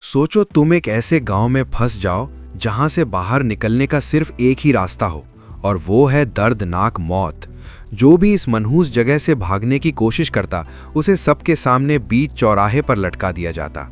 सोचो तुम एक ऐसे गांव में फंस जाओ जहां से बाहर निकलने का सिर्फ एक ही रास्ता हो, और वो है दर्दनाक मौत। जो भी इस मनहूस जगह से भागने की कोशिश करता उसे सबके सामने बीच चौराहे पर लटका दिया जाता।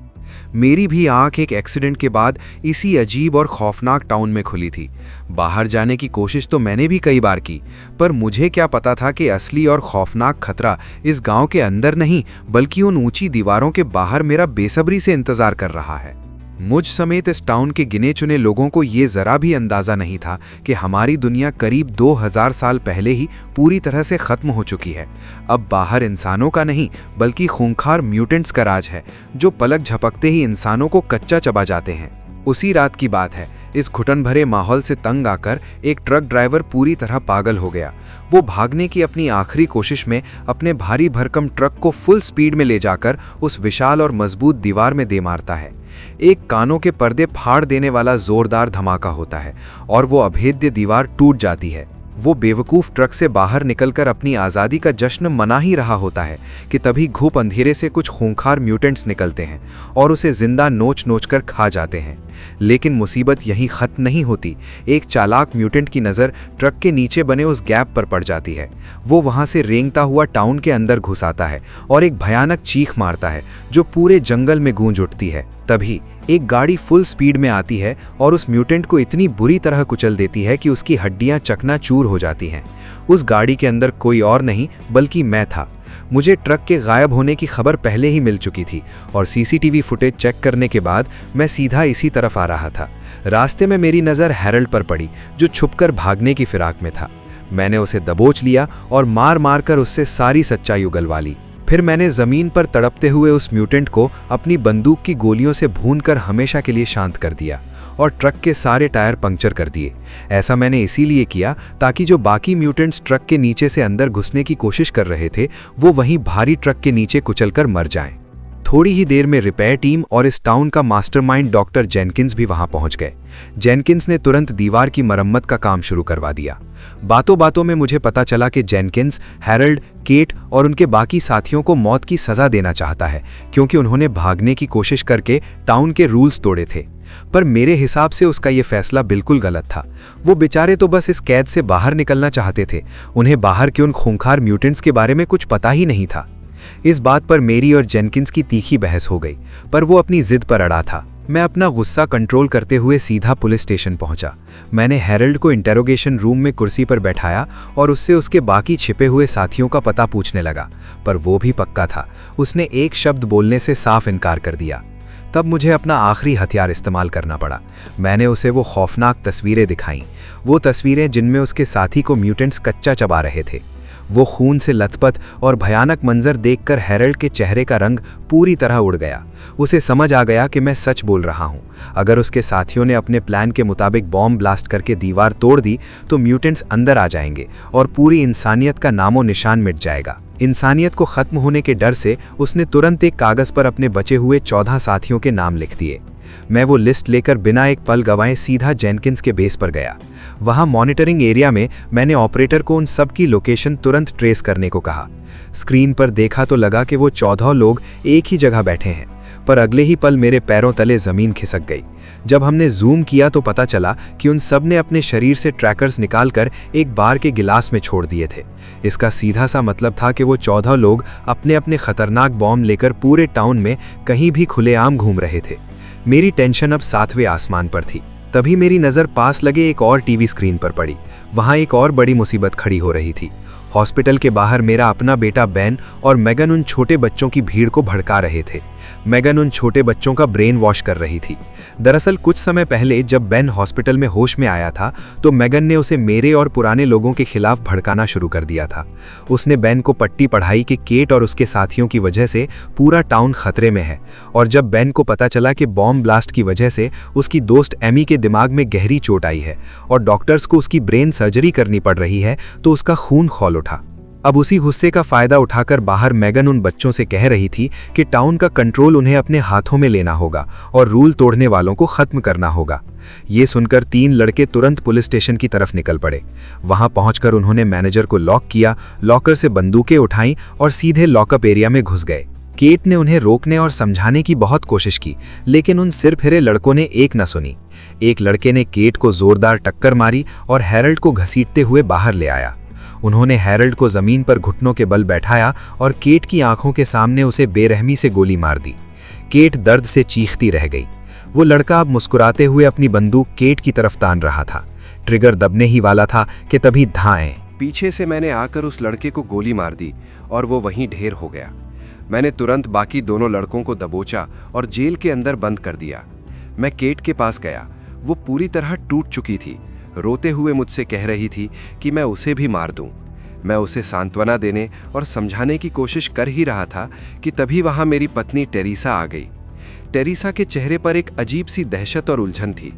मेरी भी आंख एक एक्सीडेंट के बाद इसी अजीब और खौफनाक टाउन में खुली थी। बाहर जाने की कोशिश तो मैंने भी कई बार की, पर मुझे क्या पता था कि असली और खौफनाक खतरा इस गांव के अंदर नहीं बल्कि उन ऊंची दीवारों के बाहर मेरा बेसब्री से इंतजार कर रहा है। मुझ समेत इस टाउन के गिने चुने लोगों को ये जरा भी अंदाजा नहीं था कि हमारी दुनिया करीब 2000 साल पहले ही पूरी तरह से खत्म हो चुकी है। अब बाहर इंसानों का नहीं बल्कि खूंखार म्यूटेंट्स का राज है, जो पलक झपकते ही इंसानों को कच्चा चबा जाते हैं। उसी रात की बात है। इस घुटन भरे माहौल से तंग आकर एक ट्रक ड्राइवर पूरी तरह पागल हो गया। वो भागने की अपनी आखिरी कोशिश में अपने भारी भरकम ट्रक को फुल स्पीड में ले जाकर उस विशाल और मजबूत दीवार में दे मारता है। एक कानों के पर्दे फाड़ देने वाला जोरदार धमाका होता है और वो अभेद्य दीवार टूट जाती है। वो बेवकूफ ट्रक से बाहर निकलकर अपनी आज़ादी का जश्न मना ही रहा होता है कि तभी घुप अंधेरे से कुछ खूंखार म्यूटेंट्स निकलते हैं और उसे जिंदा नोच नोच कर खा जाते हैं। लेकिन मुसीबत यहीं खत्म नहीं होती। एक चालाक म्यूटेंट की नज़र ट्रक के नीचे बने उस गैप पर पड़ जाती है। वो वहां से रेंगता हुआ टाउन के अंदर घुस आता है और एक भयानक चीख मारता है जो पूरे जंगल में गूंज उठती है। तभी एक गाड़ी फुल स्पीड में आती है और उस म्यूटेंट को इतनी बुरी तरह कुचल देती है कि उसकी हड्डियां चकनाचूर हो जाती हैं। उस गाड़ी के अंदर कोई और नहीं बल्कि मैं था। मुझे ट्रक के गायब होने की खबर पहले ही मिल चुकी थी और सीसीटीवी फुटेज चेक करने के बाद मैं सीधा इसी तरफ आ रहा था। रास्ते में मेरी नज़र हैरल्ड पर पड़ी, जो छुपकर भागने की फिराक में था। मैंने उसे दबोच लिया और मार मार कर उससे सारी सच्चाई उगलवा ली। फिर मैंने जमीन पर तड़पते हुए उस म्यूटेंट को अपनी बंदूक की गोलियों से भूनकर हमेशा के लिए शांत कर दिया और ट्रक के सारे टायर पंक्चर कर दिए। ऐसा मैंने इसीलिए किया ताकि जो बाकी म्यूटेंट्स ट्रक के नीचे से अंदर घुसने की कोशिश कर रहे थे वो वहीं भारी ट्रक के नीचे कुचलकर मर जाएं। थोड़ी ही देर में रिपेयर टीम और इस टाउन का मास्टरमाइंड डॉक्टर जेनकिंस भी वहां पहुंच गए। जेनकिंस ने तुरंत दीवार की मरम्मत का काम शुरू करवा दिया। बातों बातों में मुझे पता चला कि जेनकिंस हैरल्ड, केट और उनके बाकी साथियों को मौत की सजा देना चाहता है क्योंकि उन्होंने भागने की कोशिश करके टाउन के रूल्स तोड़े थे। पर मेरे हिसाब से उसका यह फैसला बिल्कुल गलत था। वो बेचारे तो बस इस कैद से बाहर निकलना चाहते थे। उन्हें बाहर के उन खूंखार म्यूटेंट्स के बारे में कुछ पता ही नहीं था। इस बात पर मेरी और जेनकिंस की तीखी बहस हो गई, पर वो अपनी जिद पर अड़ा था। मैं अपना गुस्सा कंट्रोल करते हुए सीधा पुलिस स्टेशन पहुंचा। मैंने हैरल्ड को इंटेरोगेशन रूम में कुर्सी पर बैठाया और उससे उसके बाकी छिपे हुए साथियों का पता पूछने लगा, पर वो भी पक्का था। उसने एक शब्द बोलने से साफ इनकार कर दिया। तब मुझे अपना आखिरी हथियार इस्तेमाल करना पड़ा। मैंने उसे वो खौफनाक तस्वीरें दिखाईं, वो तस्वीरें जिनमें उसके साथी को म्यूटेंट्स कच्चा चबा रहे थे। वो खून से लथपथ और भयानक मंजर देखकर हैरल्ड के चेहरे का रंग पूरी तरह उड़ गया। उसे समझ आ गया कि मैं सच बोल रहा हूँ। अगर उसके साथियों ने अपने प्लान के मुताबिक बॉम्ब ब्लास्ट करके दीवार तोड़ दी तो म्यूटेंट्स अंदर आ जाएंगे और पूरी इंसानियत का नामो निशान मिट जाएगा। इंसानियत को खत्म होने के डर से उसने तुरंत एक कागज पर अपने बचे हुए 14 साथियों के नाम लिख दिए। मैं वो लिस्ट लेकर बिना एक पल गंवाए सीधा जेनकिंस के बेस पर गया। वहां मॉनिटरिंग एरिया में मैंने ऑपरेटर को उन सब की लोकेशन तुरंत ट्रेस करने को कहा। स्क्रीन पर देखा तो लगा कि वो 14 लोग एक ही जगह बैठे हैं, पर अगले ही पल मेरे पैरों तले जमीन खिसक गई। जब हमने जूम किया तो पता चला कि उन सब ने अपने शरीर से ट्रैकर्स निकालकर एक बार के गिलास में छोड़ दिए थे। इसका सीधा सा मतलब था कि वो 14 लोग अपने अपने खतरनाक बॉम्ब लेकर पूरे टाउन में कहीं भी खुलेआम घूम रहे थे। मेरी टेंशन अब 7वें आसमान पर थी। तभी मेरी नज़र पास लगे एक और टीवी स्क्रीन पर पड़ी। वहाँ एक और बड़ी मुसीबत खड़ी हो रही थी। हॉस्पिटल के बाहर मेरा अपना बेटा बेन और मेगन उन छोटे बच्चों की भीड़ को भड़का रहे थे। मेगन उन छोटे बच्चों का ब्रेन वॉश कर रही थी। दरअसल कुछ समय पहले जब बेन हॉस्पिटल में होश में आया था तो मेगन ने उसे मेरे और पुराने लोगों के खिलाफ भड़काना शुरू कर दिया था। उसने बेन को पट्टी पढ़ाई कि केट और उसके साथियों की वजह से पूरा टाउन खतरे में है, और जब बेन को पता चला कि बॉम्ब ब्लास्ट की वजह से उसकी दोस्त एमी के दिमाग में गहरी चोट आई है और डॉक्टर्स को उसकी ब्रेन सर्जरी करनी पड़ रही है तो उसका खून खौल उठा। अब उसी गुस्से का फायदा उठाकर बाहर मेगन उन बच्चों से कह रही थी कि टाउन का कंट्रोल उन्हें अपने हाथों में लेना होगा और रूल तोड़ने वालों को खत्म करना होगा। ये सुनकर 3 लड़के तुरंत पुलिस स्टेशन की तरफ निकल पड़े। वहां पहुंचकर उन्होंने मैनेजर को लॉक किया, लॉकर से बंदूकें उठाईं और सीधे लॉकअप एरिया में घुस गए। केट ने उन्हें रोकने और समझाने की बहुत कोशिश की, लेकिन उन सिर फिरे लड़कों ने एक न सुनी। एक लड़के ने केट को जोरदार टक्कर मारी और हैरल्ड को घसीटते हुए बाहर ले आया। उन्होंने हैरल्ड को जमीन पर घुटनों के बल बैठाया और केट की आंखों के सामने उसे बेरहमी से गोली मार दी। केट दर्द से चीखती रह गई। वो लड़का अब मुस्कुराते हुए अपनी बंदूक केट की तरफ तान रहा था। ट्रिगर दबने ही वाला था कि तभी धाएं। पीछे से मैंने आकर उस लड़के को गोली मार दी और वो वहीं ढेर हो गया। मैंने तुरंत बाकी दोनों लड़कों को दबोचा और जेल के अंदर बंद कर दिया। मैं केट के पास गया। वो पूरी तरह टूट चुकी थी। रोते हुए मुझसे कह रही थी कि मैं उसे भी मार दूं। मैं उसे सांत्वना देने और समझाने की कोशिश कर ही रहा था कि तभी वहां मेरी पत्नी टेरेसा आ गई। टेरेसा के चेहरे पर एक अजीब सी दहशत और उलझन थी।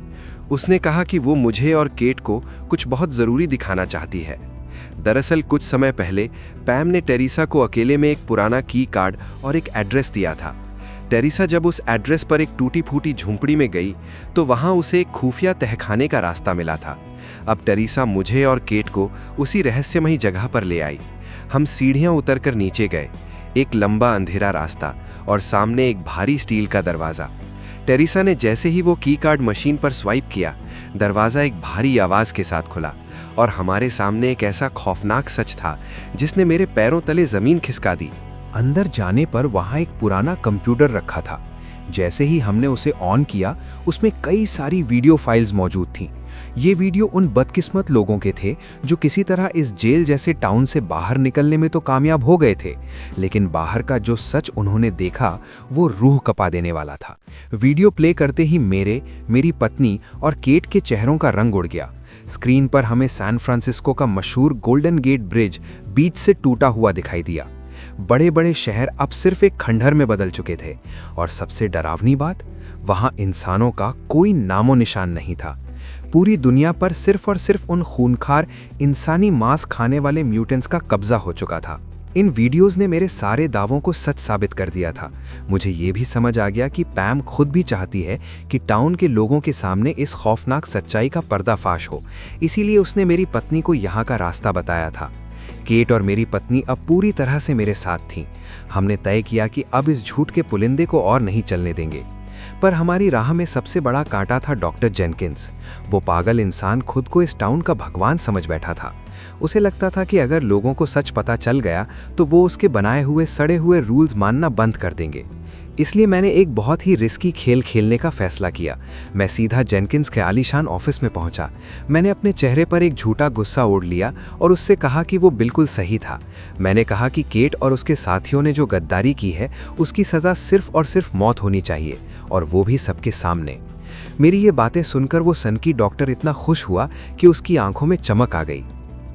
उसने कहा कि वो मुझे और केट को कुछ बहुत ज़रूरी दिखाना चाहती है। दरअसल कुछ समय पहले पैम ने टेरेसा को अकेले में एक पुराना की कार्ड और एक एड्रेस दिया था। टेरेसा जब उस एड्रेस पर एक टूटी फूटी झुंपड़ी में गई तो वहां उसे एक खुफिया तहखाने का रास्ता मिला था। अब टेरेसा मुझे और केट को उसी रहस्यमयी जगह पर ले आई। हम सीढ़ियां उतरकर नीचे गए। एक लंबा अंधेरा रास्ता और सामने एक भारी स्टील का दरवाज़ा। टेरेसा ने जैसे ही वो की कार्ड मशीन पर स्वाइप किया, दरवाज़ा एक भारी आवाज़ के साथ खुला और हमारे सामने एक ऐसा खौफनाक सच था जिसने मेरे पैरों तले ज़मीन खिसका दी। अंदर जाने पर वहां एक पुराना कंप्यूटर रखा था। जैसे ही हमने उसे ऑन किया, उसमें कई सारी वीडियो फाइल्स मौजूद थीं। ये वीडियो उन बदकिस्मत लोगों के थे जो किसी तरह इस जेल जैसे टाउन से बाहर निकलने में तो कामयाब हो गए थे, लेकिन बाहर का जो सच उन्होंने देखा वो रूह कपा देने वाला था। वीडियो प्ले करते ही मेरी पत्नी और केट के चेहरों का रंग उड़ गया। स्क्रीन पर हमें सैन फ्रांसिस्को का मशहूर गोल्डन गेट ब्रिज बीच से टूटा हुआ दिखाई दिया। बड़े बड़े शहर अब सिर्फ एक खंडहर में बदल चुके थे और सबसे डरावनी बात, वहां इंसानों का कोई नामो निशान नहीं था। पूरी दुनिया पर सिर्फ और सिर्फ उन खूनखार इंसानी मांस खाने वाले म्यूटेंट्स का कब्जा हो चुका था। इन वीडियोस ने मेरे सारे दावों को सच साबित कर दिया था। मुझे ये भी समझ आ गया कि पैम खुद भी चाहती है कि टाउन के लोगों के सामने इस खौफनाक सच्चाई का पर्दाफाश हो। इसीलिए उसने मेरी पत्नी को यहाँ का रास्ता बताया था। केट और मेरी पत्नी अब पूरी तरह से मेरे साथ थीं। हमने तय किया कि अब इस झूठ के पुलिंदे को और नहीं चलने देंगे। पर हमारी राह में सबसे बड़ा कांटा था डॉक्टर जेनकिंस। वो पागल इंसान खुद को इस टाउन का भगवान समझ बैठा था। उसे लगता था कि अगर लोगों को सच पता चल गया तो वो उसके बनाए हुए सड़े हुए रूल्स मानना बंद कर देंगे। इसलिए मैंने एक बहुत ही रिस्की खेल खेलने का फैसला किया। मैं सीधा जेनकिंस के आलीशान ऑफिस में पहुंचा। मैंने अपने चेहरे पर एक झूठा गुस्सा ओढ़ लिया और उससे कहा कि वो बिल्कुल सही था। मैंने कहा कि केट और उसके साथियों ने जो गद्दारी की है उसकी सज़ा सिर्फ और सिर्फ मौत होनी चाहिए, और वो भी सबके सामने। मेरी ये बातें सुनकर वो सनकी डॉक्टर इतना खुश हुआ कि उसकी आंखों में चमक आ गई।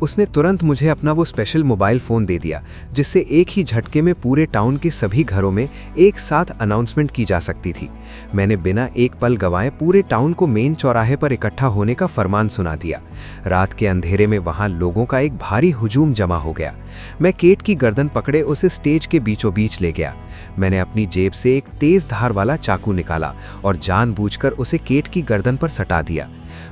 उसने तुरंत मुझे अपना वो स्पेशल मोबाइल फ़ोन दे दिया जिससे एक ही झटके में पूरे टाउन के सभी घरों में एक साथ अनाउंसमेंट की जा सकती थी। मैंने बिना एक पल गंवाए पूरे टाउन को मेन चौराहे पर इकट्ठा होने का फरमान सुना दिया। रात के अंधेरे में वहाँ लोगों का एक भारी हुजूम जमा हो गया। मैं केट की गर्दन पकड़े उसे स्टेज के बीचों बीच ले गया। मैंने अपनी जेब से एक तेज़ धार वाला चाकू निकाला और जानबूझकर उसे केट की गर्दन पर सटा दिया।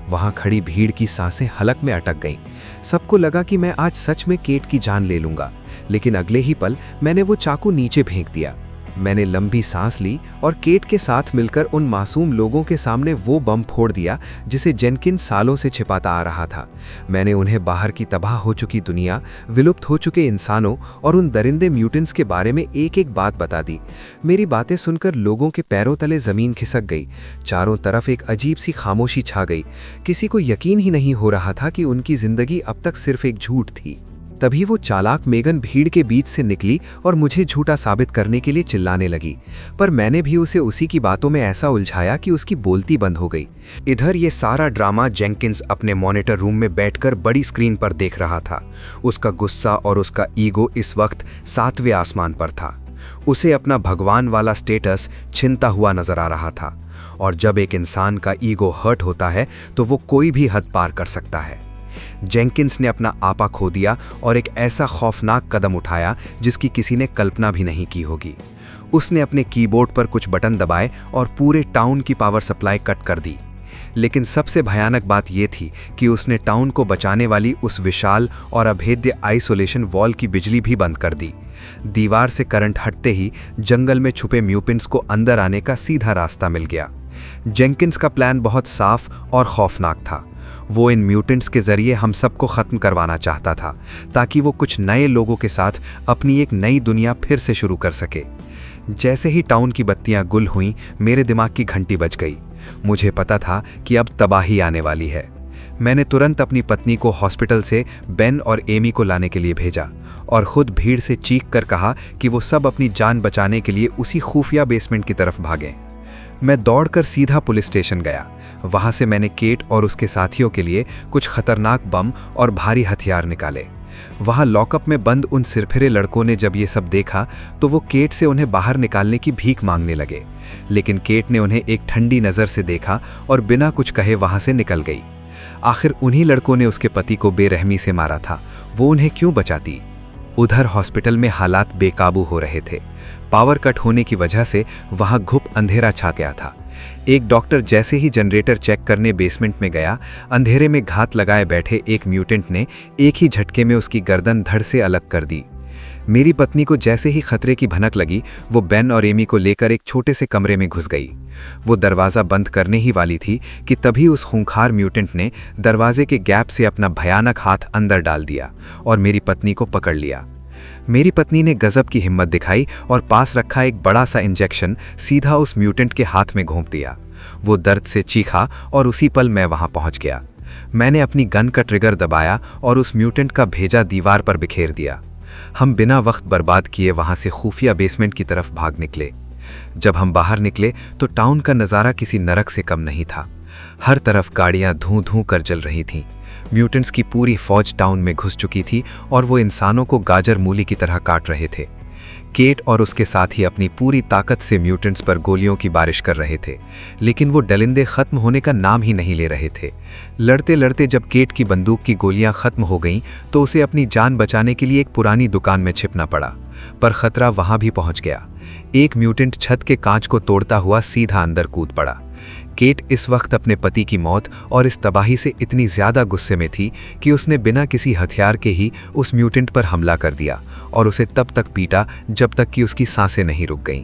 वहां खड़ी भीड़ की सांसें हलक में अटक गईं। सबको लगा कि मैं आज सच में केट की जान ले लूंगा, लेकिन अगले ही पल मैंने वो चाकू नीचे फेंक दिया। मैंने लंबी सांस ली और केट के साथ मिलकर उन मासूम लोगों के सामने वो बम फोड़ दिया जिसे जेनकिंस सालों से छिपाता आ रहा था। मैंने उन्हें बाहर की तबाह हो चुकी दुनिया, विलुप्त हो चुके इंसानों और उन दरिंदे म्यूटेंट्स के बारे में एक एक बात बता दी। मेरी बातें सुनकर लोगों के पैरों तले जमीन खिसक गई। चारों तरफ एक अजीब सी खामोशी छा गई। किसी को यकीन ही नहीं हो रहा था कि उनकी जिंदगी अब तक सिर्फ एक झूठ थी। तभी वो चालाक मेगन भीड़ के बीच से निकली और मुझे झूठा साबित करने के लिए चिल्लाने लगी, पर मैंने भी उसे उसी की बातों में ऐसा उलझाया कि उसकी बोलती बंद हो गई। इधर ये सारा ड्रामा जेनकिंस अपने मॉनिटर रूम में बैठकर बड़ी स्क्रीन पर देख रहा था। उसका गुस्सा और उसका ईगो इस वक्त 7वें आसमान पर था। उसे अपना भगवान वाला स्टेटस छिनता हुआ नजर आ रहा था, और जब एक इंसान का ईगो हर्ट होता है तो वो कोई भी हद पार कर सकता है। जेनकिंस ने अपना आपा खो दिया और एक ऐसा खौफनाक कदम उठाया जिसकी किसी ने कल्पना भी नहीं की होगी। उसने अपने कीबोर्ड पर कुछ बटन दबाए और पूरे टाउन की पावर सप्लाई कट कर दी। लेकिन सबसे भयानक बात यह थी कि उसने टाउन को बचाने वाली उस विशाल और अभेद्य आइसोलेशन वॉल की बिजली भी बंद कर दी। दीवार से करंट हटते ही जंगल में छुपे म्यूटेंट्स को अंदर आने का सीधा रास्ता मिल गया। जेंकिंस का प्लान बहुत साफ और खौफनाक था। वो इन म्यूटेंट्स के जरिए हम सबको ख़त्म करवाना चाहता था, ताकि वो कुछ नए लोगों के साथ अपनी एक नई दुनिया फिर से शुरू कर सके। जैसे ही टाउन की बत्तियां गुल हुईं, मेरे दिमाग की घंटी बज गई। मुझे पता था कि अब तबाही आने वाली है। मैंने तुरंत अपनी पत्नी को हॉस्पिटल से बेन और एमी को लाने के लिए भेजा और खुद भीड़ से चीख कर कहा कि वो सब अपनी जान बचाने के लिए उसी खुफिया बेसमेंट की तरफ भागें। मैं दौड़कर सीधा पुलिस स्टेशन गया। वहां से मैंने केट और उसके साथियों के लिए कुछ खतरनाक बम और भारी हथियार निकाले। वहां लॉकअप में बंद उन सिरफिरे लड़कों ने जब ये सब देखा तो वो केट से उन्हें बाहर निकालने की भीख मांगने लगे, लेकिन केट ने उन्हें एक ठंडी नज़र से देखा और बिना कुछ कहे वहां से निकल गई। आखिर उन्हीं लड़कों ने उसके पति को बेरहमी से मारा था, वो उन्हें क्यों बचाती? उधर हॉस्पिटल में हालात बेकाबू हो रहे थे। पावर कट होने की वजह से वहां घुप अंधेरा छा गया था। एक डॉक्टर जैसे ही जनरेटर चेक करने बेसमेंट में गया, अंधेरे में घात लगाए बैठे एक म्यूटेंट ने एक ही झटके में उसकी गर्दन धड़ से अलग कर दी। मेरी पत्नी को जैसे ही खतरे की भनक लगी, वो बेन और एमी को लेकर एक छोटे से कमरे में घुस गई। वो दरवाज़ा बंद करने ही वाली थी कि तभी उस खूंखार म्यूटेंट ने दरवाजे के गैप से अपना भयानक हाथ अंदर डाल दिया और मेरी पत्नी को पकड़ लिया। मेरी पत्नी ने गजब की हिम्मत दिखाई और पास रखा एक बड़ा सा इंजेक्शन सीधा उस म्यूटेंट के हाथ में घोंप दिया। वो दर्द से चीखा और उसी पल मैं वहां पहुंच गया। मैंने अपनी गन का ट्रिगर दबाया और उस म्यूटेंट का भेजा दीवार पर बिखेर दिया। हम बिना वक्त बर्बाद किए वहां से खुफिया बेसमेंट की तरफ भाग निकले। जब हम बाहर निकले तो टाउन का नज़ारा किसी नरक से कम नहीं था। हर तरफ गाड़ियां धूं धूं कर जल रही थीं। म्यूटेंट्स की पूरी फौज टाउन में घुस चुकी थी और वो इंसानों को गाजर मूली की तरह काट रहे थे। केट और उसके साथी अपनी पूरी ताकत से म्यूटेंट्स पर गोलियों की बारिश कर रहे थे, लेकिन वो डलिंदे खत्म होने का नाम ही नहीं ले रहे थे। लड़ते लड़ते जब केट की बंदूक की गोलियां खत्म हो गईं तो उसे अपनी जान बचाने के लिए एक पुरानी दुकान में छिपना पड़ा, पर खतरा वहां भी पहुंच गया। एक म्यूटेंट छत के कांच को तोड़ता हुआ सीधा अंदर कूद पड़ा। केट इस वक्त अपने पति की मौत और इस तबाही से इतनी ज्यादा गुस्से में थी कि उसने बिना किसी हथियार के ही उस म्यूटेंट पर हमला कर दिया और उसे तब तक पीटा जब तक कि उसकी सांसें नहीं रुक गईं।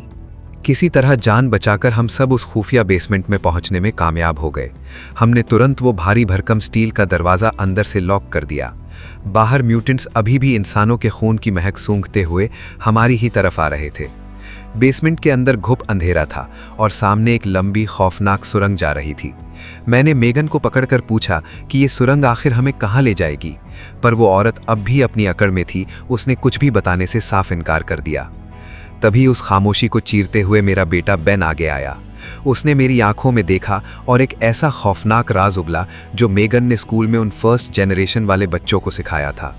किसी तरह जान बचाकर हम सब उस खुफिया बेसमेंट में पहुंचने में कामयाब हो गए। हमने तुरंत वो भारी भरकम स्टील का दरवाज़ा अंदर से लॉक कर दिया। बाहर म्यूटेंट्स अभी भी इंसानों के खून की महक सूंघते हुए हमारी ही तरफ आ रहे थे। बेसमेंट के अंदर घुप अंधेरा था और सामने एक लंबी खौफनाक सुरंग जा रही थी। मैंने मेगन को पकड़कर पूछा कि ये सुरंग आखिर हमें कहाँ ले जाएगी, पर वो औरत अब भी अपनी अकड़ में थी। उसने कुछ भी बताने से साफ इनकार कर दिया। तभी उस खामोशी को चीरते हुए मेरा बेटा बेन आगे आया। उसने मेरी आंखों में देखा और एक ऐसा खौफनाक राज उगला जो मेगन ने स्कूल में उन फर्स्ट जनरेशन वाले बच्चों को सिखाया था।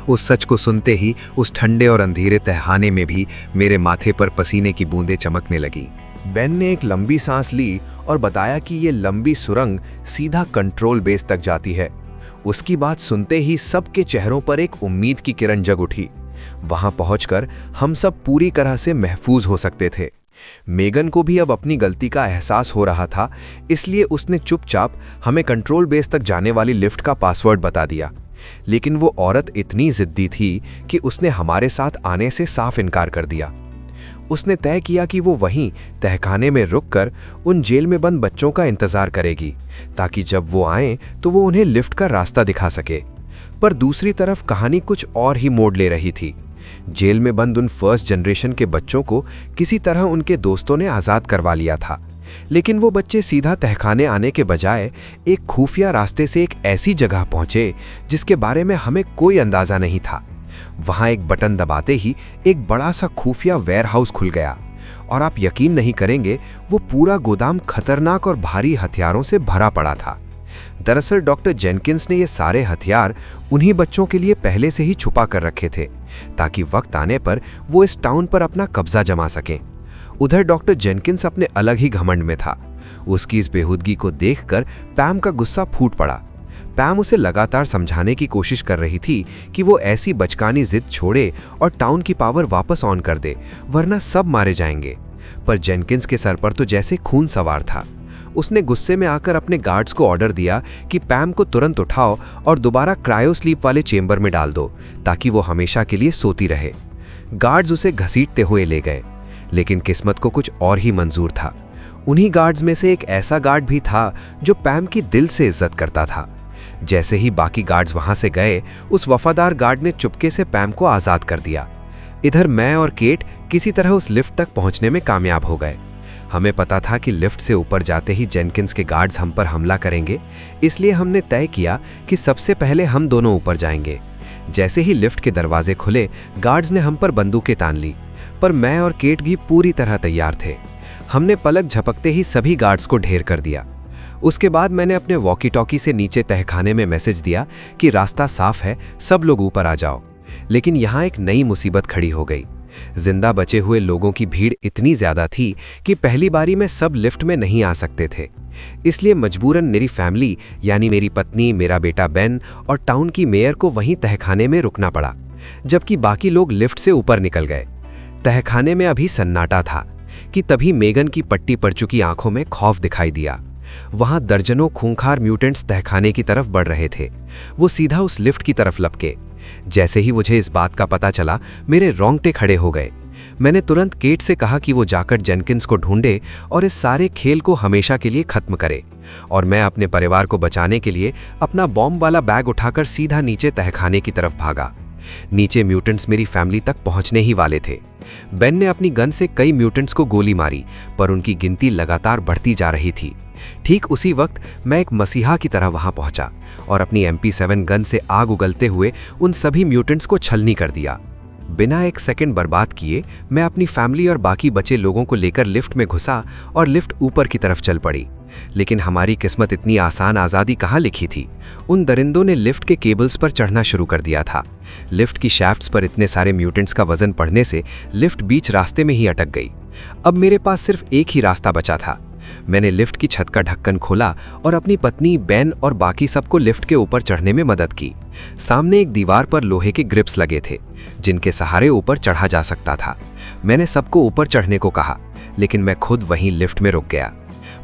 उस सच को सुनते ही उस ठंडे और अंधेरे तहखाने में भी मेरे माथे पर पसीने की बूंदें चमकने लगी। बेन ने एक लंबी सांस ली और बताया कि ये लंबी सुरंग सीधा कंट्रोल बेस तक जाती है। उसकी बात सुनते ही सबके चेहरों पर एक उम्मीद की किरण जग उठी। वहां पहुंचकर हम सब पूरी तरह से महफूज हो सकते थे। मेगन को भी अब अपनी गलती का एहसास हो रहा था, इसलिए उसने चुपचाप हमें कंट्रोल बेस तक जाने वाली लिफ्ट का पासवर्ड बता दिया। लेकिन वो औरत इतनी जिद्दी थी कि उसने हमारे साथ आने से साफ इनकार कर दिया। उसने तय किया कि वो वहीं तहखाने में रुककर उन जेल में बंद बच्चों का इंतजार करेगी, ताकि जब वो आएं तो वो उन्हें लिफ्ट का रास्ता दिखा सके। पर दूसरी तरफ कहानी कुछ और ही मोड़ ले रही थी। जेल में बंद उन फर्स्ट जनरेशन के बच्चों को किसी तरह उनके दोस्तों ने आज़ाद करवा लिया था, लेकिन वो बच्चे सीधा तहखाने आने के बजाय एक खुफिया रास्ते से एक ऐसी जगह पहुंचे जिसके बारे में हमें कोई अंदाजा नहीं था। वहां एक बटन दबाते ही एक बड़ा सा खुफिया वेयरहाउस खुल गया और आप यकीन नहीं करेंगे, वो पूरा गोदाम खतरनाक और भारी हथियारों से भरा पड़ा था। दरअसल डॉक्टर जेनकिंस ने ये सारे हथियार उन्हीं बच्चों के लिए पहले से ही छुपा कर रखे थे, ताकि वक्त आने पर वो इस टाउन पर अपना कब्जा जमा सकें। उधर डॉक्टर जेनकिंस अपने अलग ही घमंड में था। उसकी इस बेहूदगी को देखकर पैम का गुस्सा फूट पड़ा। पैम उसे लगातार समझाने की कोशिश कर रही थी कि वो ऐसी बचकानी जिद छोड़े और टाउन की पावर वापस ऑन कर दे, वरना सब मारे जाएंगे। पर जेनकिंस के सर पर तो जैसे खून सवार था। उसने गुस्से में आकर अपने गार्ड्स को ऑर्डर दिया कि पैम को तुरंत उठाओ और दोबारा क्रायो स्लीप वाले चेंबर में डाल दो, ताकि वो हमेशा के लिए सोती रहे। गार्ड्स उसे घसीटते हुए ले गए, लेकिन किस्मत को कुछ और ही मंजूर था। उन्हीं गार्ड्स में से एक ऐसा गार्ड भी था जो पैम की दिल से इज्जत करता था। जैसे ही बाकी गार्ड्स वहां से गए, उस वफादार गार्ड ने चुपके से पैम को आज़ाद कर दिया। इधर मैं और केट किसी तरह उस लिफ्ट तक पहुंचने में कामयाब हो गए। हमें पता था कि लिफ्ट से ऊपर जाते ही जेनकिंस के गार्ड्स हम पर हमला करेंगे, इसलिए हमने तय किया कि सबसे पहले हम दोनों ऊपर जाएंगे। जैसे ही लिफ्ट के दरवाजे खुले, गार्ड्स ने हम पर बंदूकें तान ली, पर मैं और केट भी पूरी तरह तैयार थे। हमने पलक झपकते ही सभी गार्ड्स को ढेर कर दिया। उसके बाद मैंने अपने वॉकी टॉकी से नीचे तहखाने में मैसेज दिया कि रास्ता साफ है, सब लोग ऊपर आ जाओ। लेकिन यहाँ एक नई मुसीबत खड़ी हो गई। जिंदा बचे हुए लोगों की भीड़ इतनी ज्यादा थी कि पहली बारी में सब लिफ्ट में नहीं आ सकते थे। इसलिए मजबूरन मेरी फैमिली यानी मेरी पत्नी, मेरा बेटा बेन और टाउन की मेयर को वहीं तहखाने में रुकना पड़ा, जबकि बाकी लोग लिफ्ट से ऊपर निकल गए। तहखाने में अभी सन्नाटा था कि तभी मेगन की पट्टी पड़ चुकी आंखों में खौफ दिखाई दिया। वहां दर्जनों खूंखार म्यूटेंट्स तहखाने की तरफ बढ़ रहे थे। वो सीधा उस लिफ्ट की तरफ लपके। जैसे ही मुझे इस बात का पता चला, मेरे रोंगटे खड़े हो गए। मैंने तुरंत केट से कहा कि वो जाकर जेनकिंस को ढूंढे और इस सारे खेल को हमेशा के लिए खत्म करे। और मैं अपने परिवार को बचाने के लिए अपना बॉम्ब वाला बैग उठाकर सीधा नीचे तहखाने की तरफ भागा। नीचे म्यूटेंट्स मेरी फैमिली तक पहुंचने ही वाले थे। बेन ने अपनी गन से कई म्यूटेंट्स को गोली मारी, पर उनकी गिनती लगातार बढ़ती जा रही थी। ठीक उसी वक्त मैं एक मसीहा की तरह वहां पहुंचा और अपनी MP7 गन से आग उगलते हुए उन सभी म्यूटेंट्स को छलनी कर दिया। बिना एक सेकंड बर्बाद किए मैं अपनी फैमिली और बाकी बचे लोगों को लेकर लिफ्ट में घुसा और लिफ्ट ऊपर की तरफ चल पड़ी। लेकिन हमारी किस्मत इतनी आसान आज़ादी कहाँ लिखी थी। उन दरिंदों ने लिफ्ट के केबल्स पर चढ़ना शुरू कर दिया था। लिफ्ट की शैफ्ट्स पर इतने सारे म्यूटेंट्स का वजन पड़ने से लिफ्ट बीच रास्ते में ही अटक गई। अब मेरे पास सिर्फ एक ही रास्ता बचा था। मैंने लिफ्ट की छत का ढक्कन खोला और अपनी पत्नी, बेन और बाकी सबको लिफ्ट के ऊपर चढ़ने में मदद की। सामने एक दीवार पर लोहे के ग्रिप्स लगे थे, जिनके सहारे ऊपर चढ़ा जा सकता था। मैंने सबको ऊपर चढ़ने को कहा, लेकिन मैं खुद वहीं लिफ्ट में रुक गया।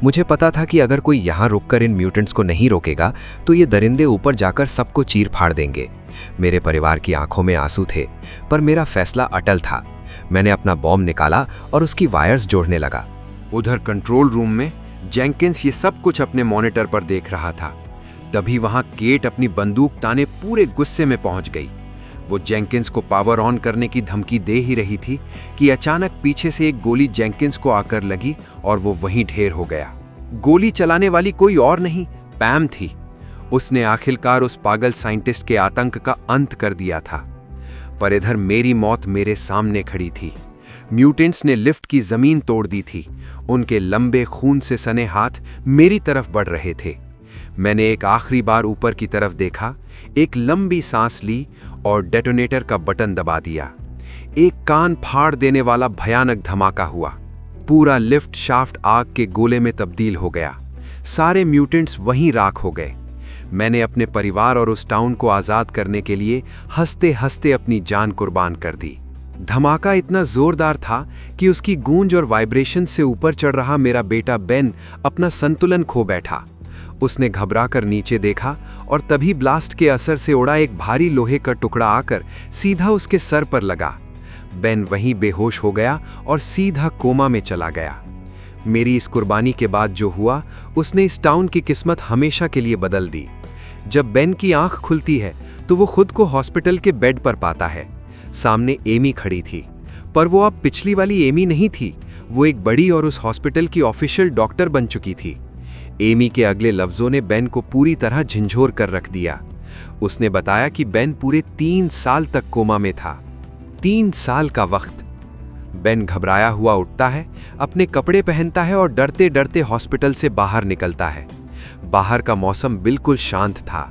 मुझे पता था कि अगर कोई यहाँ रुककर इन म्यूटेंट्स को नहीं रोकेगा तो ये दरिंदे ऊपर जाकर सबको चीर फाड़ देंगे। मेरे परिवार की आंखों में आंसू थे, पर मेरा फैसला अटल था। मैंने अपना बॉम्ब निकाला और उसकी वायर्स जोड़ने लगा। उधर कंट्रोल रूम में जेनकिंस ये सब कुछ अपने मॉनिटर पर देख रहा था। तभी वहां केट अपनी बंदूक ताने पूरे गुस्से में पहुंच गई। वो जेनकिंस को पावर ऑन करने की धमकी दे ही रही थी कि अचानक पीछे से एक गोली जेनकिंस को आकर लगी और वो वहीं ढेर हो गया। गोली चलाने वाली कोई और नहीं, पैम थी। उसने आखिरकार उस पागल साइंटिस्ट के आतंक का अंत कर दिया था। पर इधर मेरी मौत मेरे सामने खड़ी थी। म्यूटेंट्स ने लिफ्ट की जमीन तोड़ दी थी। उनके लंबे खून से सने हाथ मेरी तरफ बढ़ रहे थे। मैंने एक आखिरी बार ऊपर की तरफ देखा, एक लंबी सांस ली और डेटोनेटर का बटन दबा दिया। एक कान फाड़ देने वाला भयानक धमाका हुआ। पूरा लिफ्ट शाफ्ट आग के गोले में तब्दील हो गया। सारे म्यूटेंट्स वहीं राख हो गए। मैंने अपने परिवार और उस टाउन को आज़ाद करने के लिए हंसते हंसते अपनी जान कुर्बान कर दी। धमाका इतना जोरदार था कि उसकी गूंज और वाइब्रेशन से ऊपर चढ़ रहा मेरा बेटा बेन अपना संतुलन खो बैठा। उसने घबराकर नीचे देखा और तभी ब्लास्ट के असर से उड़ा एक भारी लोहे का टुकड़ा आकर सीधा उसके सर पर लगा। बेन वहीं बेहोश हो गया और सीधा कोमा में चला गया। मेरी इस कुर्बानी के बाद जो हुआ, उसने इस टाउन की किस्मत हमेशा के लिए बदल दी। जब बेन की आंख खुलती है तो वो खुद को हॉस्पिटल के बेड पर पाता है। सामने एमी खड़ी थी, पर वो अब पिछली वाली एमी नहीं थी। वो एक बड़ी और उस हॉस्पिटल की ऑफिशियल डॉक्टर बन चुकी थी। एमी के अगले लफ्जों ने बेन को पूरी तरह झंझोर कर रख दिया। उसने बताया कि बेन पूरे 3 साल तक कोमा में था। 3 साल का वक्त। बेन घबराया हुआ उठता है, अपने कपड़े पहनता है और डरते डरते हॉस्पिटल से बाहर निकलता है। बाहर का मौसम बिल्कुल शांत था।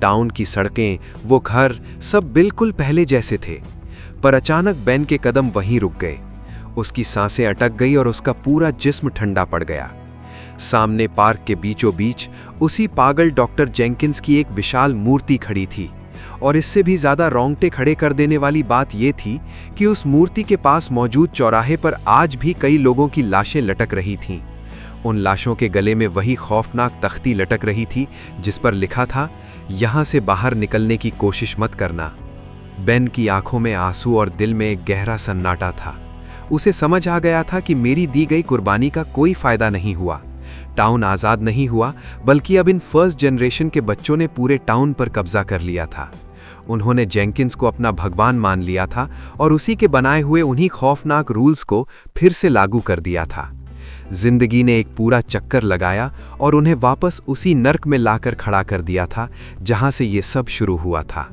टाउन की सड़कें, वो घर, सब बिल्कुल पहले जैसे थे। पर अचानक बेन के कदम वहीं रुक गए। उसकी सांसें अटक गई और उसका पूरा जिस्म ठंडा पड़ गया। सामने पार्क के बीचों बीच उसी पागल डॉक्टर जेनकिंस की एक विशाल मूर्ति खड़ी थी। और इससे भी ज्यादा रोंगटे खड़े कर देने वाली बात यह थी कि उस मूर्ति के पास मौजूद चौराहे पर आज भी कई लोगों की लाशें लटक रही थीं। उन लाशों के गले में वही खौफनाक तख्ती लटक रही थी जिस पर लिखा था, यहां से बाहर निकलने की कोशिश मत करना। बेन की आंखों में आंसू और दिल में एक गहरा सन्नाटा था। उसे समझ आ गया था कि मेरी दी गई कुर्बानी का कोई फायदा नहीं हुआ। टाउन आज़ाद नहीं हुआ, बल्कि अब इन फर्स्ट जनरेशन के बच्चों ने पूरे टाउन पर कब्जा कर लिया था। उन्होंने जेंकिंस को अपना भगवान मान लिया था और उसी के बनाए हुए उन्हीं खौफनाक रूल्स को फिर से लागू कर दिया था। जिंदगी ने एक पूरा चक्कर लगाया और उन्हें वापस उसी नर्क में लाकर खड़ा कर दिया था जहां से ये सब शुरू हुआ था।